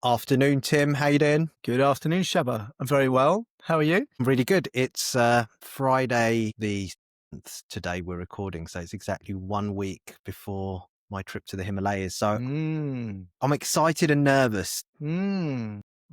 Afternoon, Tim. How you doing? Good afternoon, Shabbar. I'm very well. How are you? I'm really good. It's Friday the 7th today we're recording, so it's exactly 1 week before my trip to the Himalayas. So Mm. I'm excited and nervous.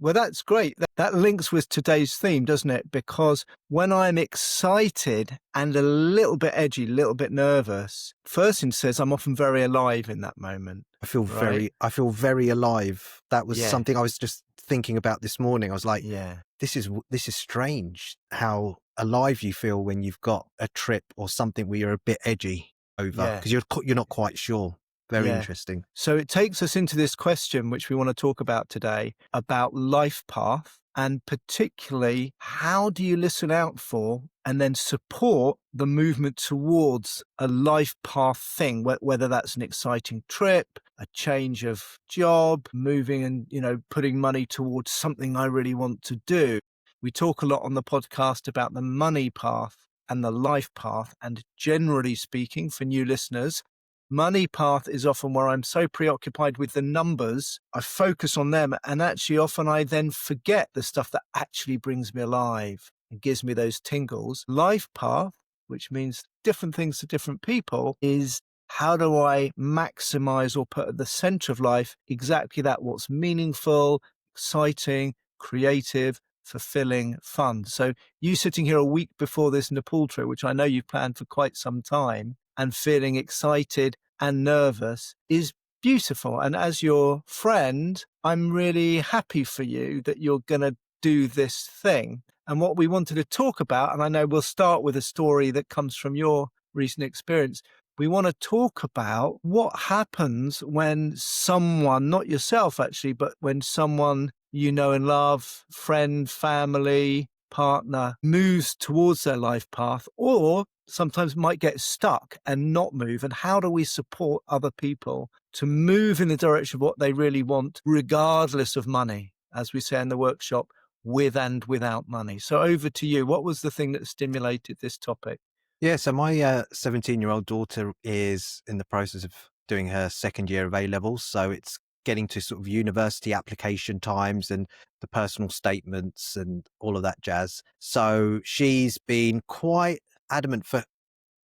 Well, that's great. That links with today's theme, doesn't it? Because when I'm excited and a little bit edgy, a little bit nervous, first thing says I'm often very alive in that moment. I feel Right? I feel very alive. That was Yeah. something I was just thinking about this morning. I was like, Yeah. this is strange how alive you feel when you've got a trip or something where you're a bit edgy over Yeah. because you're not quite sure. Very Yeah. interesting. So it takes us into this question, which we want to talk about today, about life path, and particularly how do you listen out for and then support the movement towards a life path thing, whether that's an exciting trip, a change of job, moving and, putting money towards something I really want to do. We talk a lot on the podcast about the money path and the life path. And generally speaking, for new listeners, money path is often where I'm so preoccupied with the numbers, I focus on them, and actually often I then forget the stuff that actually brings me alive and gives me those tingles. Life path, which means different things to different people, is how do I maximize or put at the center of life exactly that, what's meaningful, exciting, creative, fulfilling, fun. So you sitting here a week before this Nepal trip, which I know you've planned for quite some time, and feeling excited and nervous is beautiful. And as your friend, I'm really happy for you that you're going to do this thing. And what we wanted to talk about, and I know we'll start with a story that comes from your recent experience. We want to talk about what happens when someone, not yourself actually, but when someone you know and love, friend, family, partner, moves towards their life path, or sometimes might get stuck and not move. And how do we support other people to move in the direction of what they really want, regardless of money, as we say in the workshop, with and without money? So over to you. What was the thing that stimulated this topic? Yeah, so my 17-year-old daughter is in the process of doing her second year of A-levels. So it's getting to sort of university application times and the personal statements and all of that jazz. So she's been quite adamant for,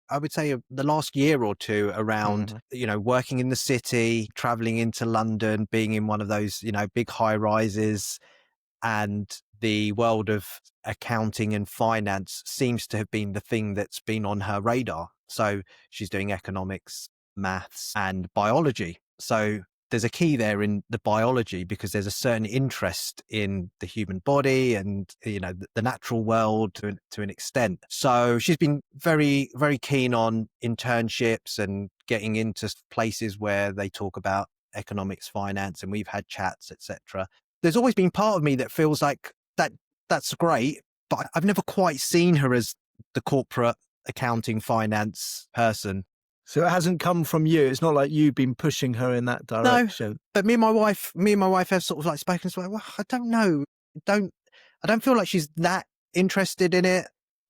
I would say, the last year or two around, working in the city, traveling into London, being in one of those, big high rises, and the world of accounting and finance seems to have been the thing that's been on her radar. So she's doing economics, maths, and biology. So there's a key there in the biology because there's a certain interest in the human body and, the natural world to an extent. So she's been very, very keen on internships and getting into places where they talk about economics, finance, and we've had chats, etc. There's always been part of me that feels like that's great, but I've never quite seen her as the corporate accounting finance person. So it hasn't come from you. It's not like you've been pushing her in that No, direction. but me and my wife have sort of like spoken to her. Well, I don't know. I don't feel like she's that interested in it.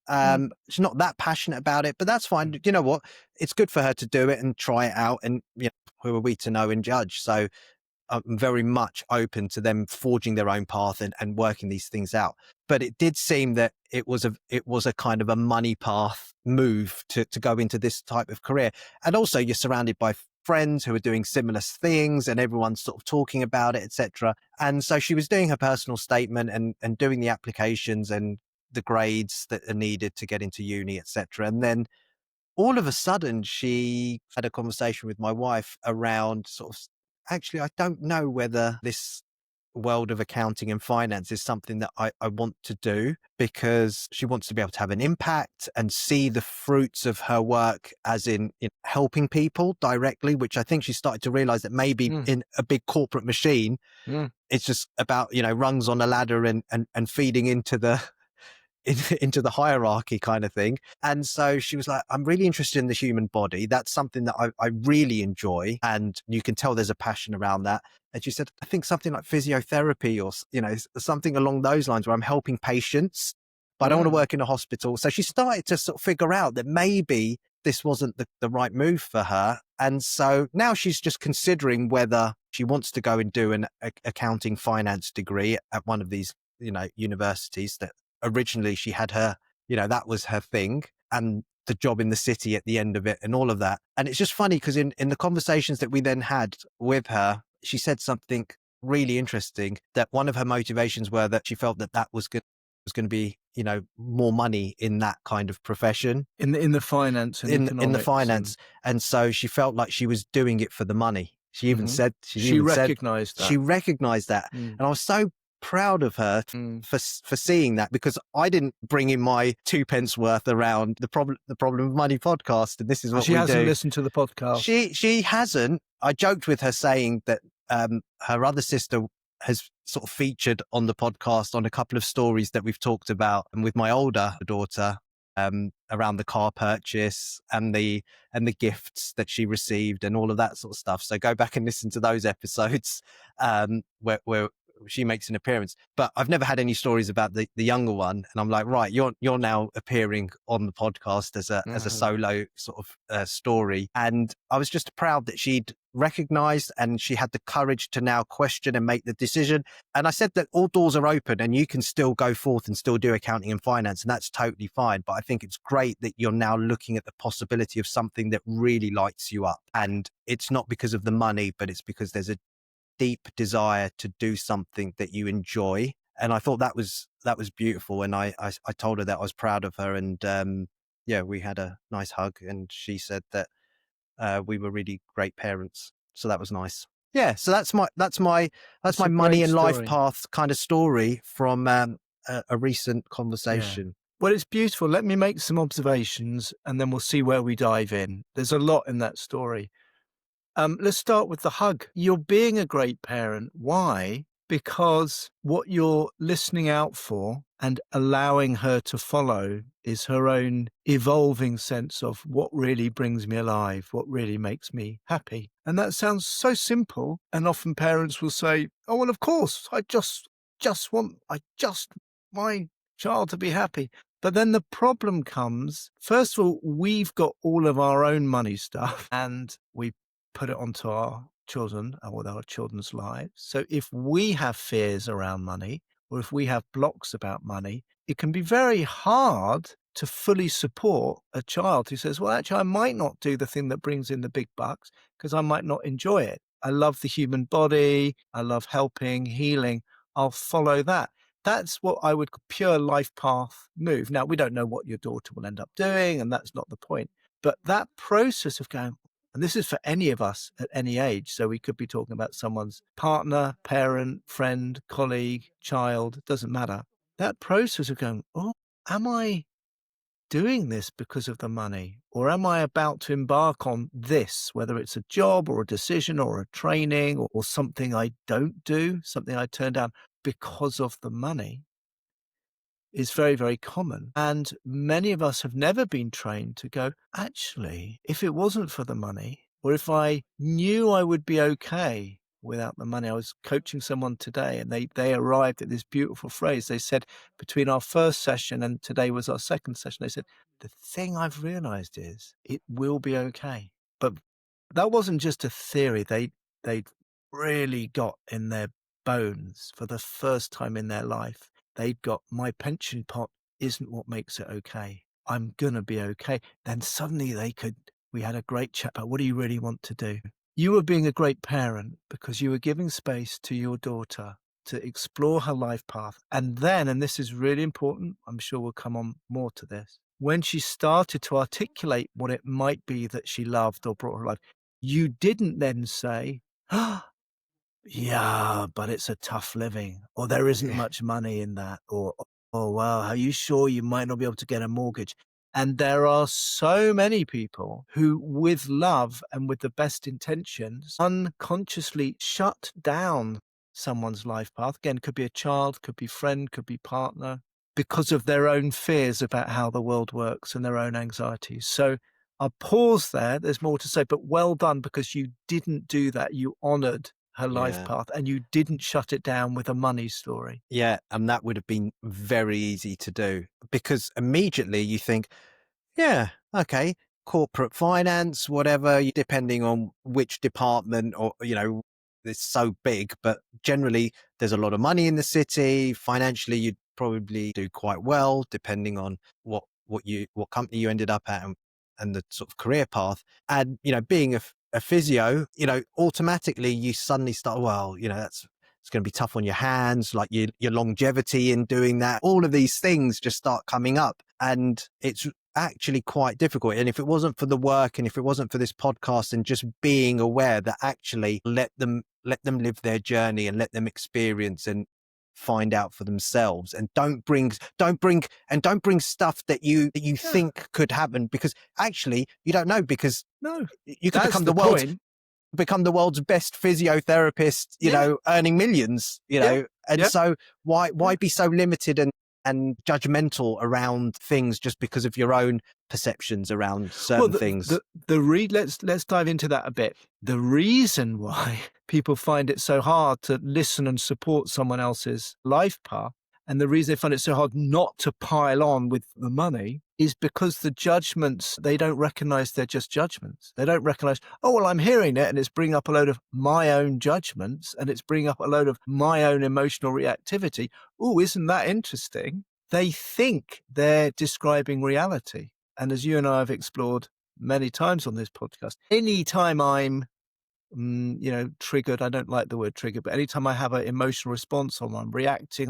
Mm. She's not that passionate about it, but that's fine. You know what? It's good for her to do it and try it out. And who are we to know and judge? So I'm very much open to them forging their own path and working these things out. But it did seem that it was a kind of a money path move to go into this type of career. And also you're surrounded by friends who are doing similar things and everyone's sort of talking about it, etc. And so she was doing her personal statement and doing the applications and the grades that are needed to get into uni, etc. And then all of a sudden she had a conversation with my wife around sort of, actually, I don't know whether this world of accounting and finance is something that I want to do, because she wants to be able to have an impact and see the fruits of her work as in helping people directly, which I think she started to realize that maybe in a big corporate machine, it's just about, rungs on a ladder and feeding into the into the hierarchy kind of thing. And so she was like, I'm really interested in the human body. That's something that I really enjoy. And you can tell there's a passion around that. And she said, I think something like physiotherapy or, something along those lines where I'm helping patients, but I don't want to work in a hospital. So she started to sort of figure out that maybe this wasn't the right move for her. And so now she's just considering whether She wants to go and do an accounting finance degree at one of these, universities that originally she had her, that was her thing. And the job in the city at the end of it and all of that. And it's just funny because in the conversations that we then had with her, she said something really interesting, that one of her motivations were that she felt that was going to be, more money in that kind of profession, In the finance and in the economics, and finance. And so she felt like she was doing it for the money. she recognized She that. recognized that. Mm, And I was so proud of her mm. for seeing that, because I didn't bring in my 2 pence worth around the problem of money podcast. And this is what She we hasn't do. listened to the podcast. She hasn't. I joked with her saying that her other sister has sort of featured on the podcast on a couple of stories that we've talked about, and with my older daughter, around the car purchase and the gifts that she received and all of that sort of stuff. So go back and listen to those episodes, where she makes an appearance. But I've never had any stories about the younger one, and I'm like, right, you're now appearing on the podcast as a solo sort of story. And I was just proud that she'd recognized and she had the courage to now question and make the decision. And I said that all doors are open and you can still go forth and still do accounting and finance, and that's totally fine. But I think it's great that you're now looking at the possibility of something that really lights you up. And it's not because of the money, but it's because there's a deep desire to do something that you enjoy. And I thought that was beautiful. And I told her that I was proud of her. And yeah, we had a nice hug, and she said that we were really great parents. So that was nice. Yeah. So that's It's my a money great and life story. path kind of story from a recent Yeah. conversation. Well, it's beautiful. Let me make some observations and then we'll see where we dive in. There's a lot in that story. Let's start with the hug. You're being a great parent. Why? Because what you're listening out for and allowing her to follow is her own evolving sense of what really brings me alive, what really makes me happy. And that sounds so simple. And often parents will say, "Oh, well, of course, I just my child to be happy." But then the problem comes, first of all, we've got all of our own money stuff and we put it onto our children or our children's lives. So if we have fears around money, or if we have blocks about money, it can be very hard to fully support a child who says, well, actually, I might not do the thing that brings in the big bucks because I might not enjoy it. I love the human body. I love helping, healing. I'll follow that. That's what I would pure life path move. Now, we don't know what your daughter will end up doing, and that's not the point. But that process of going, and this is for any of us at any age. So we could be talking about someone's partner, parent, friend, colleague, child, doesn't matter. That process of going, oh, am I doing this because of the money? Or am I about to embark on this, whether it's a job or a decision or a training or something I don't do, something I turn down because of the money? Is very, very common. And many of us have never been trained to go, actually, if it wasn't for the money, or if I knew I would be okay without the money. I was coaching someone today and they arrived at this beautiful phrase. They said, between our first session and today was our second session, they said, the thing I've realized is it will be okay. But that wasn't just a theory. They'd really got in their bones for the first time in their life. They'd got, my pension pot isn't what makes it okay. I'm going to be okay. Then suddenly we had a great chat about what do you really want to do? You were being a great parent because you were giving space to your daughter to explore her life path. And then, and this is really important, I'm sure we'll come on more to this, when she started to articulate what it might be that she loved or brought her life, you didn't then say, yeah, but it's a tough living, or there isn't much money in that, or, oh, wow, are you sure you might not be able to get a mortgage? And there are so many people who, with love and with the best intentions, unconsciously shut down someone's life path. Again, could be a child, could be friend, could be partner, because of their own fears about how the world works and their own anxieties. So I'll pause there. There's more to say, but well done, because you didn't do that. You honored her life Yeah. path and you didn't shut it down with a money story. Yeah. And that would have been very easy to do, because immediately you think, yeah, okay, corporate finance, whatever, depending on which department or, it's so big, but generally there's a lot of money in the city. Financially, you'd probably do quite well, depending on what company you ended up at, and the sort of career path. And being a physio, automatically you suddenly start. Well, that's it's going to be tough on your hands, like your longevity in doing that. All of these things just start coming up, and it's actually quite difficult. And if it wasn't for the work, and if it wasn't for this podcast, and just being aware that actually let them live their journey and let them experience and find out for themselves, and don't bring stuff that you Yeah. think could happen, because actually you don't know, because No, you could that's the point. become the world's best physiotherapist, Yeah. earning millions, Yeah. and Yeah. so why Yeah. be so limited and judgmental around things just because of your own perceptions around Well, certain things? let's dive into that a bit. The reason why people find it so hard to listen and support someone else's life path, and the reason they find it so hard not to pile on with the money, is because the judgments, they don't recognize they're just judgments. They don't recognize, oh, well, I'm hearing it and it's bringing up a load of my own judgments and it's bringing up a load of my own emotional reactivity. Oh, isn't that interesting? They think they're describing reality. And as you and I have explored many times on this podcast, anytime I'm, triggered, I don't like the word trigger, but anytime I have an emotional response or I'm reacting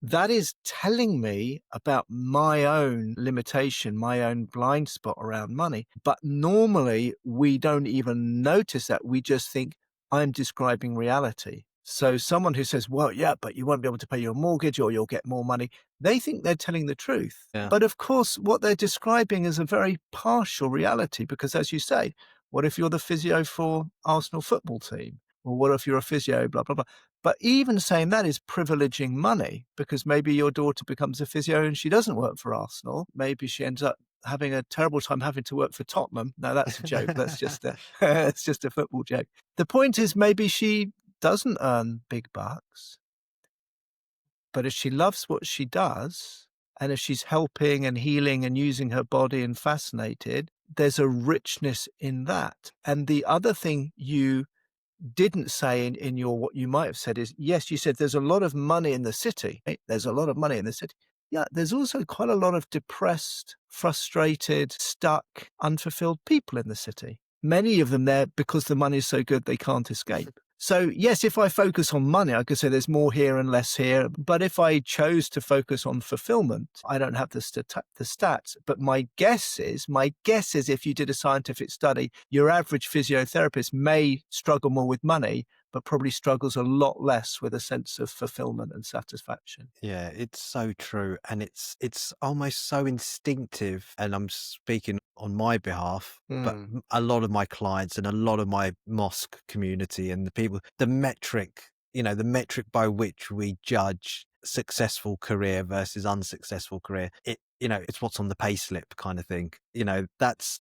that is telling me about my own limitation, my own blind spot around money. But normally we don't even notice that. We just think I'm describing reality. So someone who says, well, yeah, but you won't be able to pay your mortgage or you'll get more money, they think they're telling the truth. Yeah. But of course, what they're describing is a very partial reality, because as you say, what if you're the physio for Arsenal football team? Or what if you're a physio, blah, blah, blah. But even saying that is privileging money, because maybe your daughter becomes a physio and she doesn't work for Arsenal. Maybe she ends up having a terrible time having to work for Tottenham. No, that's a joke. That's just it's just a football joke. The point is, maybe she doesn't earn big bucks, but if she loves what she does, and if she's helping and healing and using her body and fascinated, there's a richness in that. And the other thing you didn't say in your, what you might have said is, yes, you said there's a lot of money in the city. Right? There's a lot of money in the city. Yeah, there's also quite a lot of depressed, frustrated, stuck, unfulfilled people in the city. Many of them there because the money is so good they can't escape. So yes, if I focus on money, I could say there's more here and less here. But if I chose to focus on fulfillment, I don't have the stats. But my guess is if you did a scientific study, your average physiotherapist may struggle more with money, but probably struggles a lot less with a sense of fulfillment and satisfaction. Yeah, it's so true. And it's almost so instinctive. And I'm speaking on my behalf, but Mm. a lot of my clients and a lot of my mosque community and the people, the metric by which we judge successful career versus unsuccessful career, it's what's on the pay slip kind of thing. That's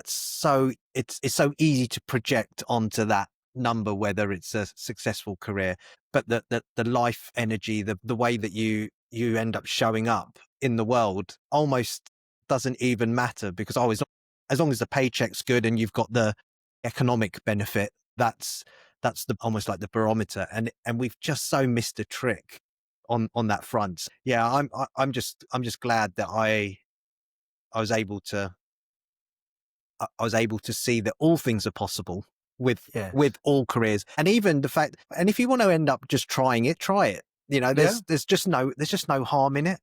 so it's so easy to project onto that number, whether it's a successful career, but the life energy, the way that you end up showing up in the world almost doesn't even matter, because always, as long as the paycheck's good and you've got the economic benefit, that's the almost like the barometer, and we've just so missed a trick on that front. Yeah, I'm just glad that I was able to I was able to see that all things are possible with Yes. all careers, and even the fact. And if you want to end up just trying it, try it. Yeah. There's just no harm in it.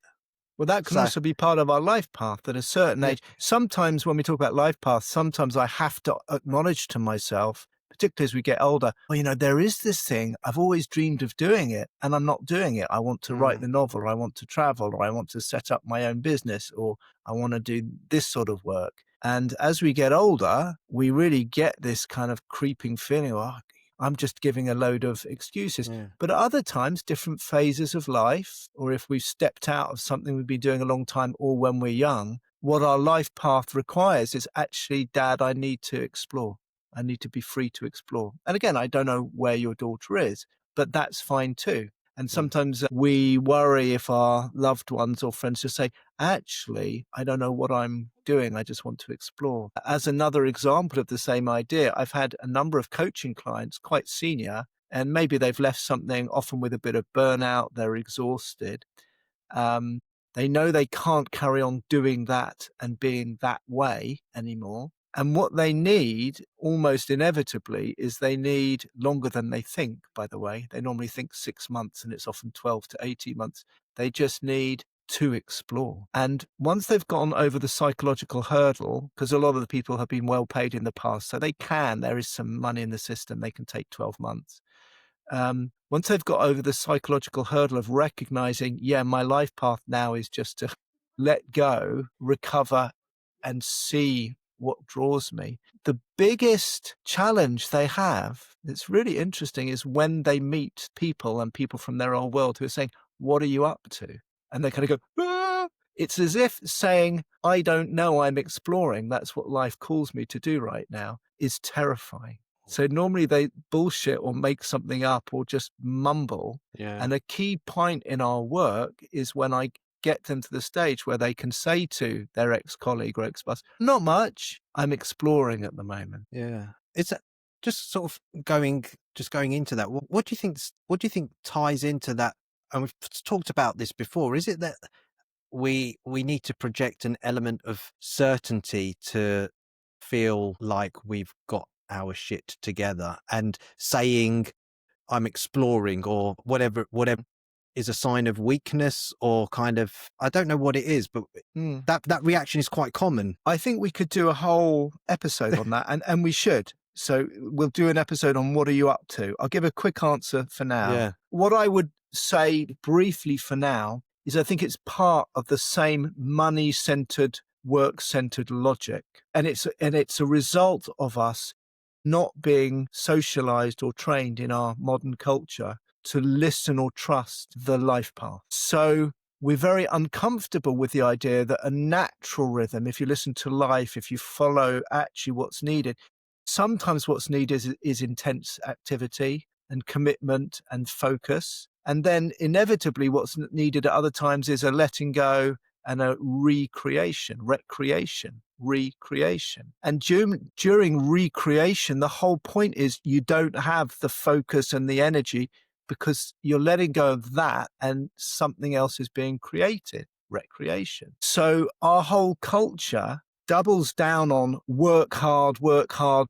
Well, that can So also be part of our life path at a certain yeah, age. Sometimes when we talk about life path, sometimes I have to acknowledge to myself, particularly as we get older, well, there is this thing, I've always dreamed of doing it and I'm not doing it. I want to write mm, the novel, or I want to travel, or I want to set up my own business, or I want to do this sort of work. And as we get older, we really get this kind of creeping feeling, oh, I'm just giving a load of excuses. yeah, But at other times, different phases of life, or if we've stepped out of something we've been doing a long time, or when we're young, what our life path requires is actually, Dad, I need to explore. I need to be free to explore. And again, I don't know where your daughter is, but that's fine too. And Mm. sometimes we worry if our loved ones or friends just say, actually, I don't know what I'm doing. I just want to explore. As another example of the same idea, I've had a number of coaching clients, quite senior, and maybe they've left something often with a bit of burnout. They're exhausted. Um, they know they can't carry on doing that and being that way anymore. And what they need, almost inevitably, is they need longer than they think, by the way. They normally think 6 months, and it's often 12 to 18 months. They just need to explore. And once they've gone over the psychological hurdle, because a lot of the people have been well paid in the past, so there is some money in the system, they can take 12 months. Once they've got over the psychological hurdle of recognizing, yeah, my life path now is just to let go, recover, and see what draws me. The biggest challenge they have, that's really interesting, is when they meet people and people from their old world who are saying, what are you up to? And they kind of go, ah! It's as if saying, I don't know, I'm exploring. That's what life calls me to do right now, is terrifying. So normally they bullshit or make something up or just mumble. Yeah. And a key point in our work is when I get them to the stage where they can say to their ex-colleague or ex-boss, not much, I'm exploring at the moment. Yeah. It's just sort of going into that. What do you think? What do you think ties into that? And we've talked about this before. Is it that we need to project an element of certainty to feel like we've got our shit together, and saying I'm exploring or whatever is a sign of weakness, or kind of, I don't know what it is, but Mm. that reaction is quite common. I think we could do a whole episode on that, and we should. So we'll do an episode on what are you up to. I'll give a quick answer for now. Yeah. What I would say briefly for now is I think it's part of the same money-centered, work-centered logic. And it's a result of us not being socialized or trained in our modern culture to listen or trust the life path. So we're very uncomfortable with the idea that a natural rhythm, if you listen to life, if you follow actually what's needed, sometimes what's needed is intense activity and commitment and focus. And then inevitably what's needed at other times is a letting go and a recreation. And during recreation, the whole point is you don't have the focus and the energy because you're letting go of that and something else is being created, recreation. So our whole culture doubles down on work hard,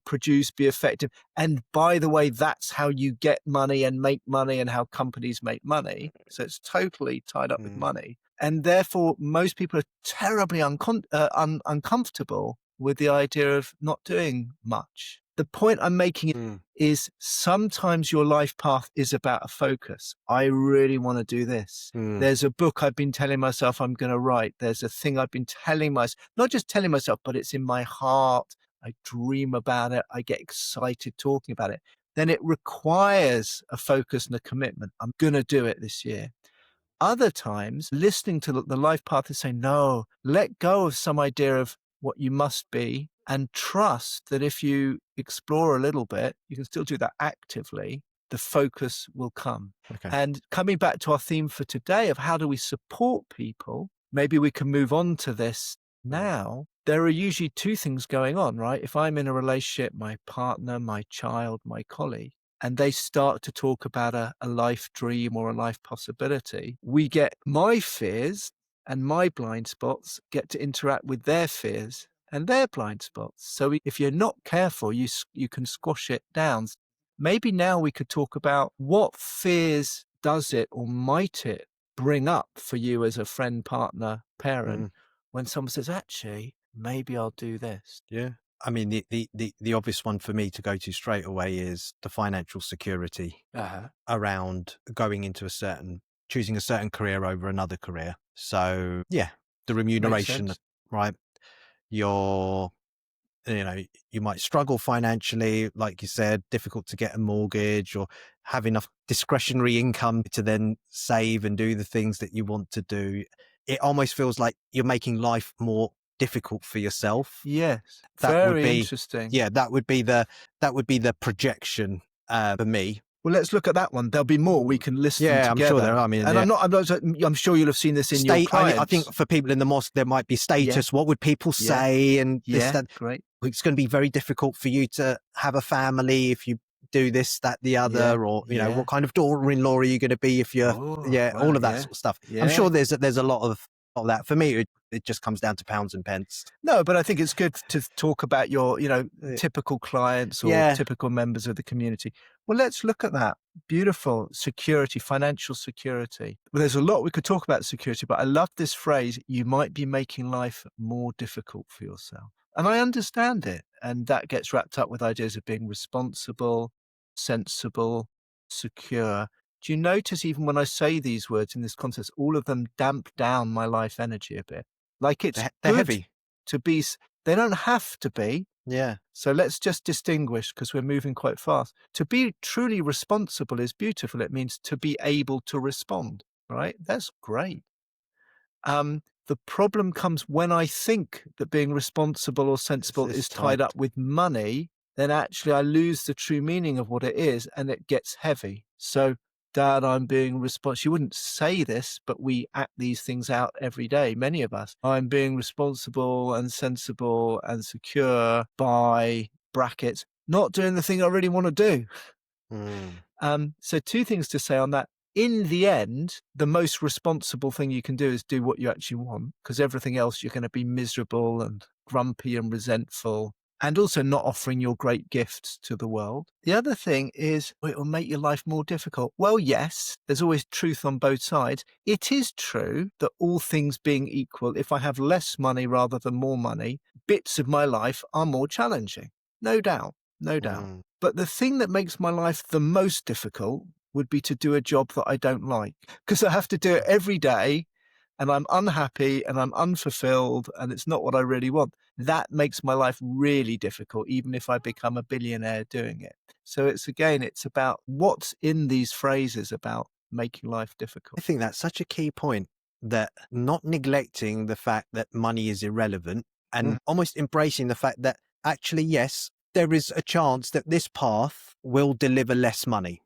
produce, be effective. And by the way, that's how you get money and how companies make money. So it's totally tied up with Mm. money. And therefore, most people are terribly uncomfortable with the idea of not doing much. The point I'm making Mm. is sometimes your life path is about a focus. I really want to do this. Mm. There's a book I've been telling myself I'm going to write. There's a thing I've been telling myself, not just telling myself, but it's in my heart. I dream about it. I get excited talking about it. Then it requires a focus and a commitment. I'm going to do it this year. Other times, listening to the life path is saying, no, let go of some idea of what you must be and trust that if you explore a little bit, you can still do that actively, the focus will come. Okay. And coming back to our theme for today of how do we support people, maybe we can move on to this now. There are usually two things going on, right? If I'm in a relationship, my partner, my child, my colleague, and they start to talk about a life dream or a life possibility, we get my fears and my blind spots get to interact with their fears and their blind spots. So if you're not careful, you can squash it down. Maybe now we could talk about what fears does it or might it bring up for you as a friend, partner, parent, Mm. when someone says, actually, maybe I'll do this. Yeah. I mean, the obvious one for me to go to straight away is the financial security around choosing a certain career over another career. So yeah, the Makes remuneration, sense. right? You're, you might struggle financially, like you said, difficult to get a mortgage or have enough discretionary income to then save and do the things that you want to do. It almost feels like you're making life more difficult for yourself. Yes. That would Very be, interesting. yeah, that would be the projection for me. Well, let's look at that one. There'll be more. We can list them Yeah, I'm sure there together. are. I mean, And yeah. I'm sure you'll have seen this in your I think clients. for people in the mosque, there might be Yeah, status. What would people yeah, say? And this, yeah, that. great. It's going to be very difficult for you to have a family if you do this, that, the Yeah, other, or, yeah. what kind of daughter-in-law are you going to be if you're, Oh, yeah, all wow, of that yeah, sort of stuff. I'm yeah. sure there's a lot of that. For me, it just comes down to pounds and pence. No, but I think it's good to talk about your, Uh, typical clients or Yeah, typical members of the community. Well, let's look at that. Beautiful security, financial security. Well, there's a lot we could talk about security, but I love this phrase, you might be making life more difficult for yourself. And I understand it. And that gets wrapped up with ideas of being responsible, sensible, secure. Do you notice even when I say these words in this context, all of them damp down my life energy a bit? Like it's they're good heavy. to be, they don't have to be. Yeah. So let's just distinguish because we're moving quite fast. To be truly responsible is beautiful. It means to be able to respond, right? That's great. The problem comes when I think that being responsible or sensible It's is tied tight. up with money, then actually I lose the true meaning of what it is and it gets heavy. So, Dad, I'm being responsible. You wouldn't say this, but we act these things out every day, many of us. I'm being responsible and sensible and secure by brackets, not doing the thing I really want to do. Mm. So two things to say on that. In the end, the most responsible thing you can do is do what you actually want, because everything else you're going to be miserable and grumpy and resentful, and also not offering your great gifts to the world. The other thing is it will make your life more difficult. Well, yes, there's always truth on both sides. It is true that all things being equal, if I have less money rather than more money, bits of my life are more challenging. No doubt, no doubt. Mm. But the thing that makes my life the most difficult would be to do a job that I don't like, because I have to do it every day and I'm unhappy and I'm unfulfilled and it's not what I really want. That makes my life really difficult, even if I become a billionaire doing it. So it's about what's in these phrases about making life I difficult. think that's such a key point, that not neglecting the fact that money is irrelevant Mm. and almost embracing the fact that actually, yes, there is a chance that this path will deliver less money.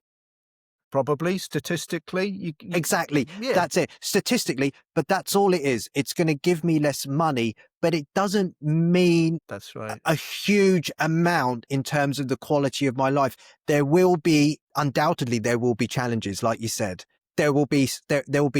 Probably statistically, Exactly. yeah, That's it. Statistically, but that's all it is. It's going to give me less money, but it doesn't mean that's right. a huge amount in terms of the quality of my life. There will be, undoubtedly, there will be challenges, like you said. There will be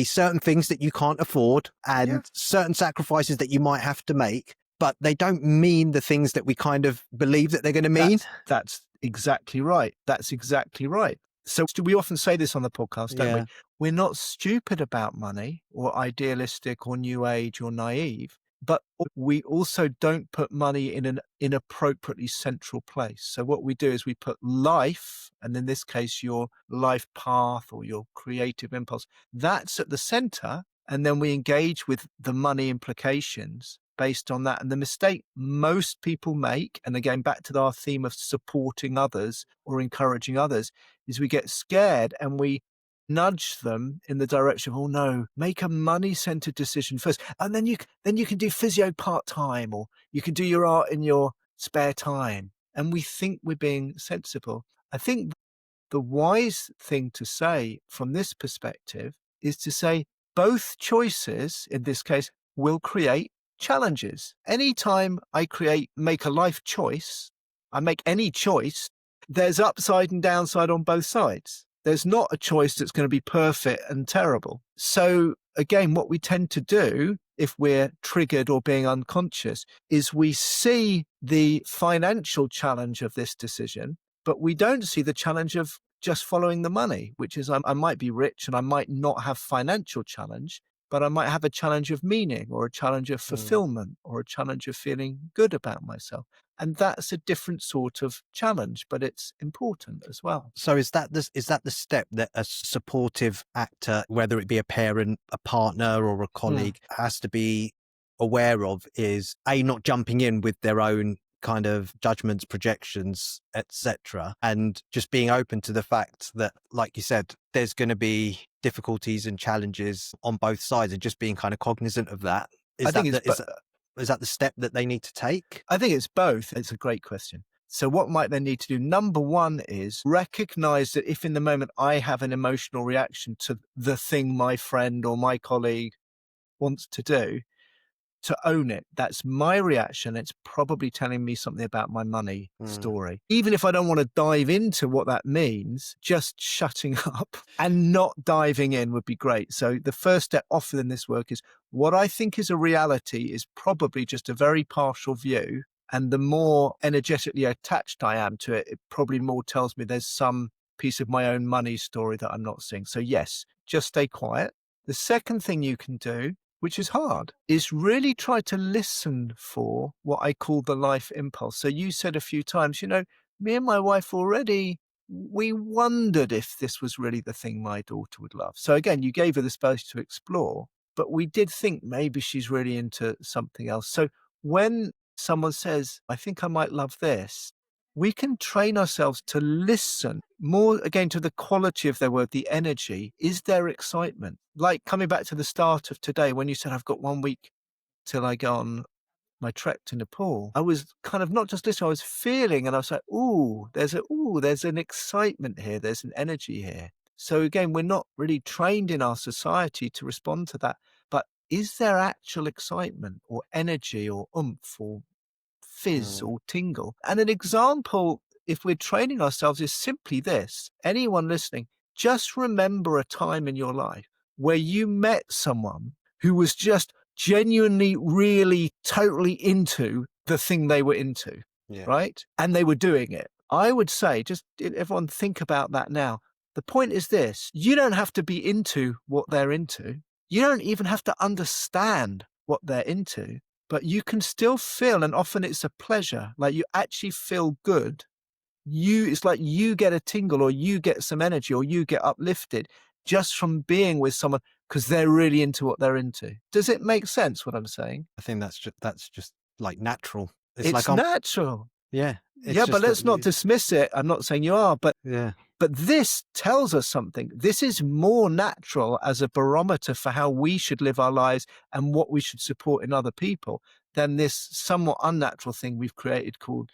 certain things that you can't afford Yeah. and certain sacrifices that you might have to make, but they don't mean the things that we kind of believe that they're going to mean. That's exactly right. That's exactly right. So we often say this on the podcast, don't we? Yeah. We're not stupid about money or idealistic or new age or naive, but we also don't put money in an inappropriately central place. So what we do is we put life, and in this case, your life path or your creative impulse, that's at the center. And then we engage with the money implications based on that. And the mistake most people make, and again, back to our theme of supporting others or encouraging others, is we get scared and we nudge them in the direction of, oh no, make a money-centered decision first. And then you can do physio part-time, or you can do your art in your spare time. And we think we're being sensible. I think the wise thing to say from this perspective is to say both choices, in this case, will create challenges. Anytime make a life choice, I make any choice, there's upside and downside on both sides. There's not a choice that's going to be perfect and terrible. So again, what we tend to do if we're triggered or being unconscious is we see the financial challenge of this decision, but we don't see the challenge of just following the money, which is I might be rich and I might not have financial challenge, but I might have a challenge of meaning or a challenge of Mm. fulfillment or a challenge of feeling good about myself. And that's a different sort of challenge, but it's important as well. So is that the step that a supportive actor, whether it be a parent, a partner, or a Mm. colleague, has to be aware of, is A, not jumping in with their own kind of judgments, projections, etc., and just being open to the fact that, like you said, there's going to be difficulties and challenges on both sides, and just being kind of cognizant of that. I think it's, Is that the step that they need to take? I think it's both. It's a great question. So what might they need to do? Number one is recognize that if in the moment I have an emotional reaction to the thing my friend or my colleague wants to do, to own it. That's my reaction. It's probably telling me something about my money Mm. story. Even if I don't want to dive into what that means, just shutting up and not diving in would be great. So the first step often in this work is what I think is a reality is probably just a very partial view. And the more energetically attached I am to it, it probably more tells me there's some piece of my own money story that I'm not seeing. So yes, just stay quiet. The second thing you can do, which is hard, is really try to listen for what I call the life impulse. So you said a few times, me and my wife already, we wondered if this was really the thing my daughter would love. So again, you gave her the space to explore, but we did think maybe she's really into something else. So when someone says, I think I might love this, we can train ourselves to listen more again to the quality of their word, the energy. Is there excitement? Like coming back to the start of today, when you said, I've got 1 week till I go on my trek to Nepal, I was kind of not just listening, I was feeling, and I was like, there's an excitement here. There's an energy here. So again, we're not really trained in our society to respond to that. But is there actual excitement or energy or oomph or fizz Mm. or tingle? And an example, if we're training ourselves, is simply this. Anyone listening, just remember a time in your life where you met someone who was just genuinely, really, totally into the thing they were into, Yeah. right? And they were doing it. I would say, just everyone think about that now. The point is this: you don't have to be into what they're into. You don't even have to understand what they're into, but you can still feel, and often it's a pleasure, like you actually feel good. It's like you get a tingle or you get some energy or you get uplifted just from being with someone because they're really into what they're into. Does it make sense what I'm saying? I think that's just like natural. It's like It's I'm natural. yeah. It's Yeah, but just that let's not dismiss it. I'm not saying you are, yeah. but this tells us something. This is more natural as a barometer for how we should live our lives and what we should support in other people than this somewhat unnatural thing we've created called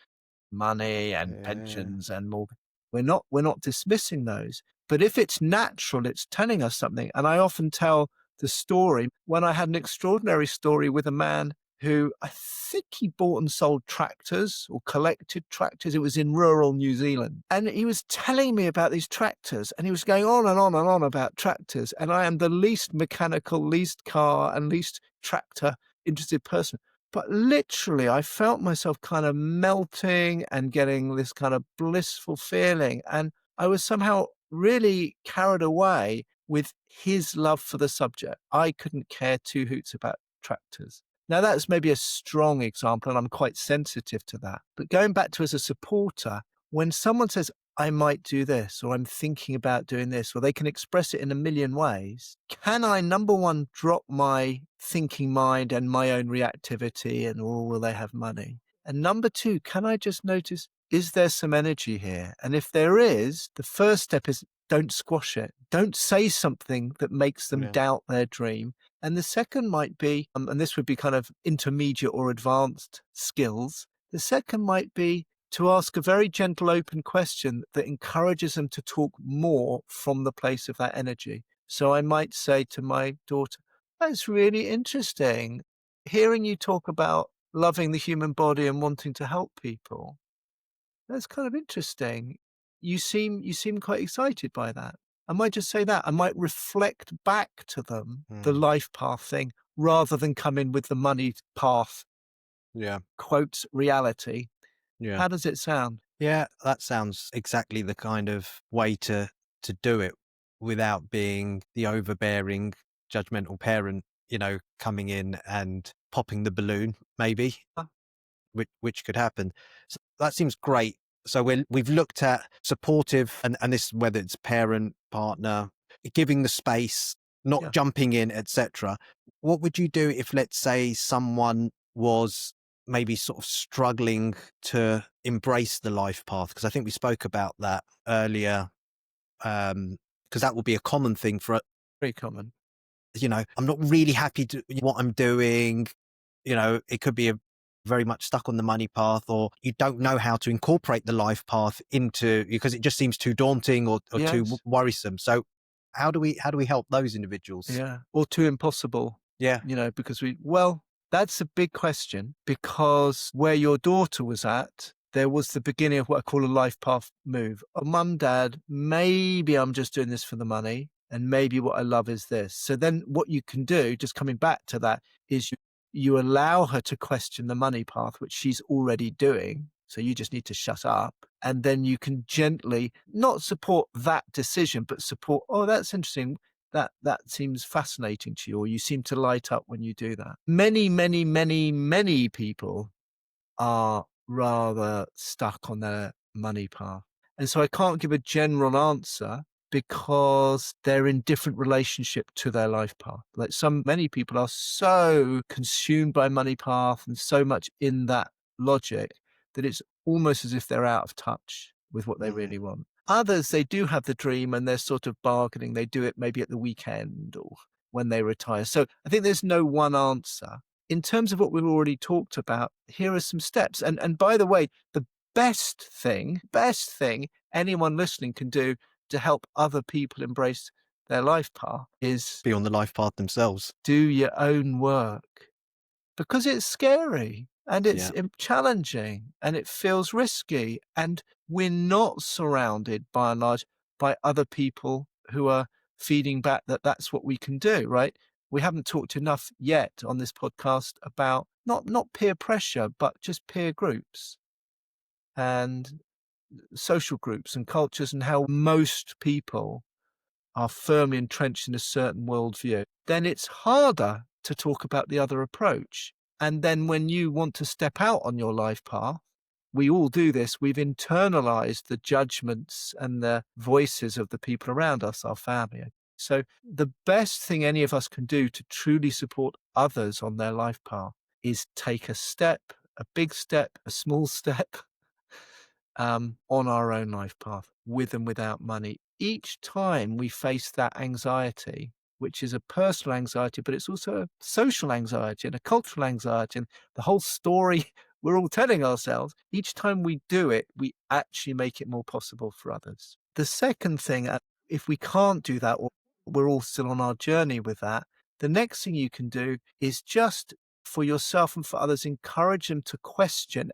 money and Yeah. pensions and more. We're not dismissing those. But if it's natural, it's telling us something. And I often tell the story when I had an extraordinary story with a man who I think he bought and sold tractors or collected tractors. It was in rural New Zealand. And he was telling me about these tractors and he was going on and on and on about tractors. And I am the least mechanical, least car and least tractor interested person. But literally, I felt myself kind of melting and getting this kind of blissful feeling. And I was somehow really carried away with his love for the subject. I couldn't care two hoots about tractors. Now, that's maybe a strong example, and I'm quite sensitive to that. But going back to as a supporter, when someone says, I might do this, or I'm thinking about doing this, or they can express it in a million ways, can I, number one, drop my thinking mind and my own reactivity and, oh, will they have money? And number two, can I just notice, is there some energy here? And if there is, the first step is don't squash it. Don't say something that makes them Yeah. doubt their dream. And the second might be, and this would be kind of intermediate or advanced skills, the second might be to ask a very gentle, open question that encourages them to talk more from the place of that energy. So I might say to my daughter, that's really interesting. Hearing you talk about loving the human body and wanting to help people, that's kind of interesting. You seem quite excited by that. I might just say that. I might reflect back to them the Mm. life path thing rather than come in with the money path, Yeah. quote, reality. Yeah. How does it sound? Yeah, that sounds exactly the kind of way to do it without being the overbearing, judgmental parent, coming in and popping the balloon, maybe, Uh, which could happen. So that seems great. So we've looked at supportive, and this whether it's parent, partner, giving the space, not Yeah. jumping in, etc. What would you do if, let's say, someone was maybe sort of struggling to embrace the life path? Because I think we spoke about that earlier. Because that will be a common thing for Very common. I'm not really happy to what I'm doing. It could be very much stuck on the money path, or you don't know how to incorporate the life path into, because it just seems too daunting or too Yes. worrisome. So how do we help those individuals? Yeah. Or too impossible, Yeah. because that's a big question, because where your daughter was at, there was the beginning of what I call a life path move. Oh, mum, dad, maybe I'm just doing this for the money, and maybe what I love is this. So then what you can do, just coming back to that, is you allow her to question the money path, which she's already doing. So you just need to shut up. And then you can gently not support that decision, but support, oh, that's interesting. That seems fascinating to you, or you seem to light up when you do that. Many, many, many, many people are rather stuck on their money path. And so I can't give a general answer because they're in different relationship to their life path. Like many people are so consumed by money path and so much in that logic that it's almost as if they're out of touch with what they Mm. really want. Others, they do have the dream and they're sort of bargaining. They do it maybe at the weekend or when they retire. So I think there's no one answer. In terms of what we've already talked about, here are some steps. And by the way, the best thing anyone listening can do to help other people embrace their life path is Be on the life path themselves. do your own work, because it's scary and it's Yeah. challenging and it feels risky. And we're not surrounded by and large by other people who are feeding back that that's what we can do, right? We haven't talked enough yet on this podcast about not peer pressure, but just peer groups and social groups and cultures, and how most people are firmly entrenched in a certain worldview. Then it's harder to talk about the other approach. And then when you want to step out on your life path, we all do this. We've internalized the judgments and the voices of the people around us, our family. So the best thing any of us can do to truly support others on their life path is take a step, a big step, a small step, on our own life path, with and without money. Each time we face that anxiety, which is a personal anxiety, but it's also a social anxiety and a cultural anxiety, and the whole story we're all telling ourselves, each time we do it, we actually make it more possible for others. The second thing, if we can't do that, or we're all still on our journey with that, the next thing you can do is just for yourself and for others, encourage them to question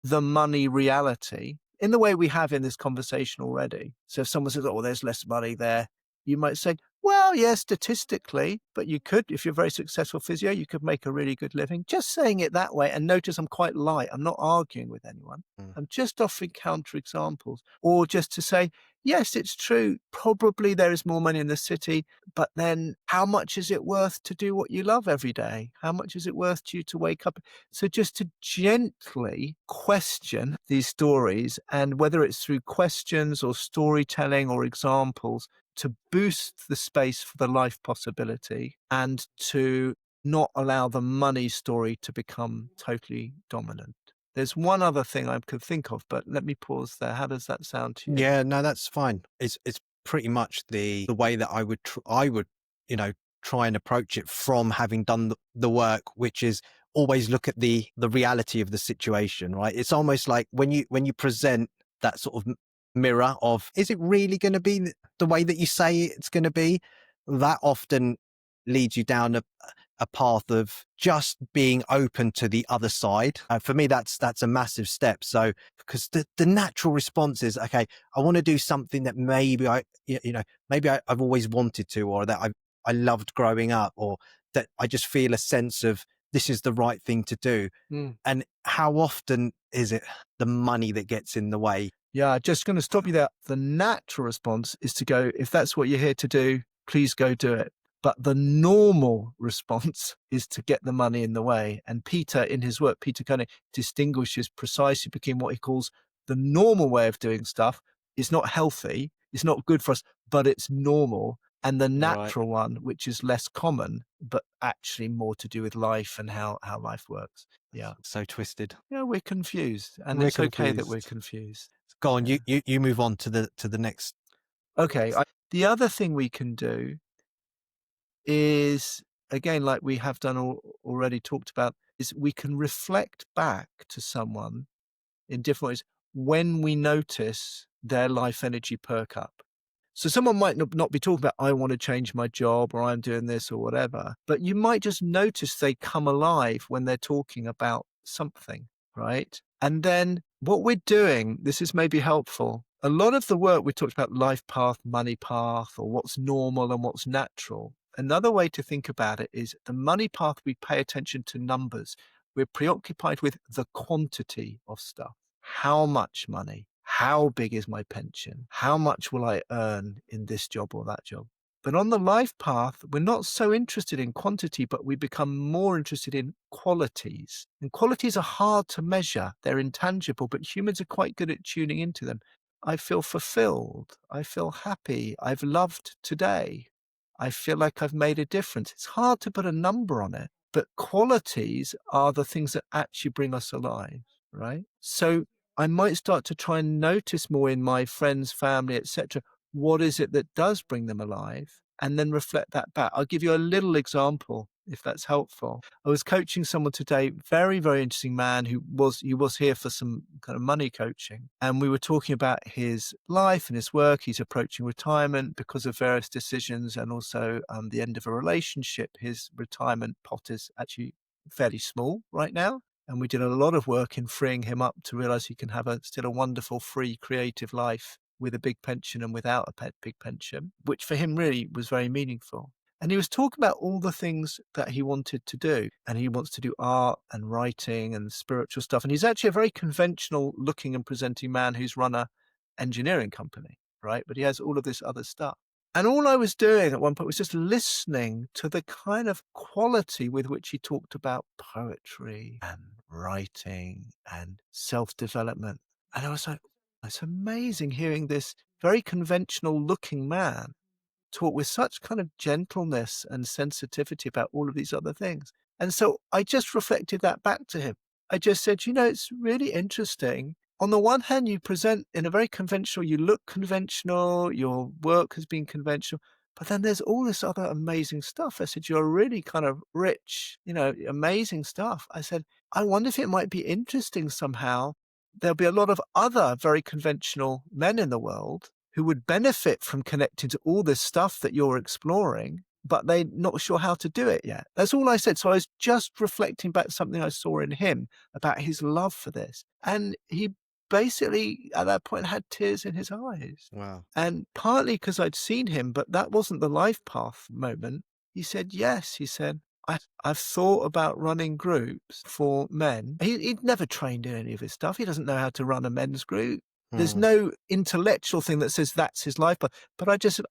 the money reality in the way we have in this conversation already. So if someone says, oh, there's less money there, you might say, well, yeah, statistically, but you could, if you're a very successful physio, you could make a really good living. Just saying it that way. And notice I'm quite light. I'm not arguing with anyone. Mm. I'm just offering counter examples, or just to say, yes, it's true. Probably there is more money in the city, but then how much is it worth to do what you love every day? How much is it worth to you to wake up? So just to gently question these stories, and whether it's through questions or storytelling or examples, to boost the space for the life possibility and to not allow the money story to become totally dominant. There's one other thing I could think of, but let me pause there. How does that sound to you? Yeah, no, that's fine. It's pretty much the way that I would, you know, try and approach it, from having done the work, which is always look at the reality of the situation, right? It's almost like when you present that sort of mirror of, is it really going to be the way that you say it's going to be? That often leads you down a path of just being open to the other side. For me, that's a massive step. So, because the natural response is, okay, I want to do something that maybe I've always wanted to, or that I loved growing up, or that I just feel a sense of this is the right thing to do. Mm. And how often is it the money that gets in the way? Yeah, just going to stop you there. The natural response is to go, if that's what you're here to do, please go do it. But the normal response is to get the money in the way. And Peter, in his work, Peter kind of distinguishes precisely between what he calls the normal way of doing stuff. It's not healthy, it's not good for us, but it's normal. And the Right. natural one, which is less common, but actually more to do with life and how life works. Yeah. So twisted. Yeah, we're confused. And We're it's okay that we're confused. confused. Go on, Yeah. you move on to the next. Okay. The other thing we can do is, again, like we have done already talked about, is we can reflect back to someone in different ways when we notice their life energy perk up. So someone might not be talking about, I want to change my job or I'm doing this or whatever, but you might just notice they come alive when they're talking about something, right? And then what we're doing, this is maybe helpful. A lot of the work we talked about life path, money path, or what's normal and what's natural. Another way to think about it is the money path, we pay attention to numbers. We're preoccupied with the quantity of stuff. How much money? How big is my pension? How much will I earn in this job or that job? But on the life path, we're not so interested in quantity, but we become more interested in qualities. And qualities are hard to measure. They're intangible, but humans are quite good at tuning into them. I feel fulfilled. I feel happy. I've loved today. I feel like I've made a difference. It's hard to put a number on it, but qualities are the things that actually bring us alive, right? So I might start to try and notice more in my friends, family, etc. What is it that does bring them alive? And then reflect that back. I'll give you a little example if that's helpful. I was coaching someone today, very, very interesting man he was here for some kind of money coaching. And we were talking about his life and his work. He's approaching retirement because of various decisions and also the end of a relationship. His retirement pot is actually fairly small right now. And we did a lot of work in freeing him up to realize he can have still a wonderful, free, creative life with a big pension and without a big pension, which for him really was very meaningful. And he was talking about all the things that he wanted to do. And he wants to do art and writing and spiritual stuff. And he's actually a very conventional looking and presenting man who's run a engineering company, right? But he has all of this other stuff. And all I was doing at one point was just listening to the kind of quality with which he talked about poetry and writing and self-development. And I was like, it's amazing hearing this very conventional looking man talk with such kind of gentleness and sensitivity about all of these other things. And so I just reflected that back to him. I just said, it's really interesting. On the one hand, you present in a very conventional, you look conventional, your work has been conventional, but then there's all this other amazing stuff. I said, you're really kind of rich, amazing stuff. I said, I wonder if it might be interesting somehow. There'll be a lot of other very conventional men in the world who would benefit from connecting to all this stuff that you're exploring, but they're not sure how to do it yet. That's all I said. So I was just reflecting back something I saw in him about his love for this. And he basically, at that point, had tears in his eyes. Wow. And partly because I'd seen him, but that wasn't the life path moment. He said, yes. He said, I've thought about running groups for men. He'd never trained in any of his stuff. He doesn't know how to run a men's group. There's no intellectual thing that says that's his life. But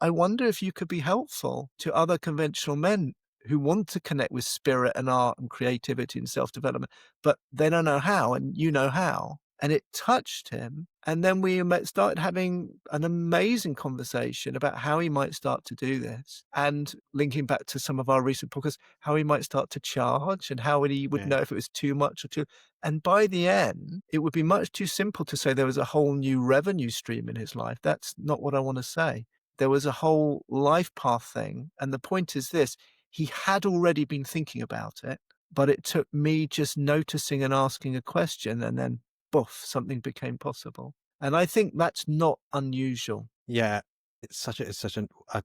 I wonder if you could be helpful to other conventional men who want to connect with spirit and art and creativity and self-development, but they don't know how, and you know how. And it touched him. And then we started having an amazing conversation about how he might start to do this, and linking back to some of our recent podcasts, how he might start to charge and how he would know if it was too much or too. And by the end, it would be much too simple to say there was a whole new revenue stream in his life. That's not what I want to say. There was a whole life path thing. And the point is this, he had already been thinking about it, but it took me just noticing and asking a question, and then boof, something became possible. And I think that's not unusual. Yeah, it's such a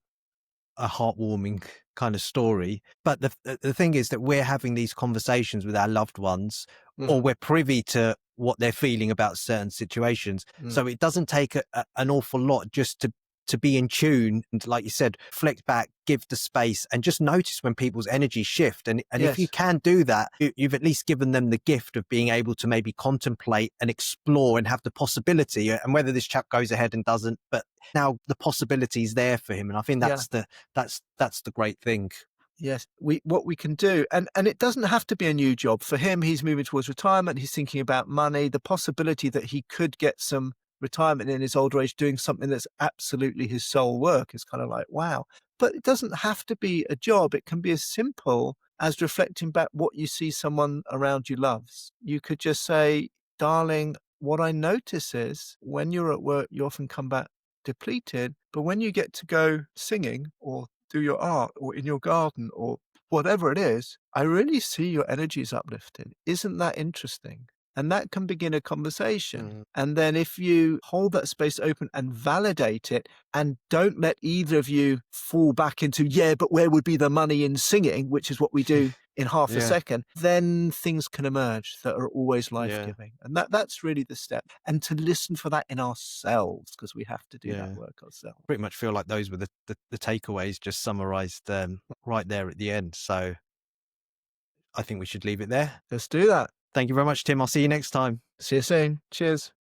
heartwarming kind of story. But the thing is that we're having these conversations with our loved ones, or we're privy to what they're feeling about certain situations. So it doesn't take an awful lot just to be in tune and, like you said, reflect back, give the space, and just notice when people's energy shift. And if you can do that, you've at least given them the gift of being able to maybe contemplate and explore and have the possibility. And whether this chap goes ahead and doesn't, but now the possibility is there for him. And I think that's the great thing. Yes, what we can do, and it doesn't have to be a new job. For him, he's moving towards retirement. He's thinking about money, the possibility that he could get some retirement in his older age doing something that's absolutely his soul work is kind of like, wow. But it doesn't have to be a job. It can be as simple as reflecting back what you see someone around you loves. You could just say, darling, what I notice is when you're at work, you often come back depleted, but when you get to go singing or do your art or in your garden or whatever it is, I really see your energies uplifted. Isn't that interesting? And that can begin a conversation. Mm, And then if you hold that space open and validate it and don't let either of you fall back into, yeah, but where would be the money in singing, which is what we do in half a yeah, second, then things can emerge that are always yeah, life-giving. And that's really the step. And to listen for that in ourselves, because we have to do that yeah. work ourselves. Pretty much feel like those were the takeaways just summarized right there at the end. So I think we should leave it there. Let's do that. Thank you very much, Tim. I'll see you next time. See you soon. Cheers.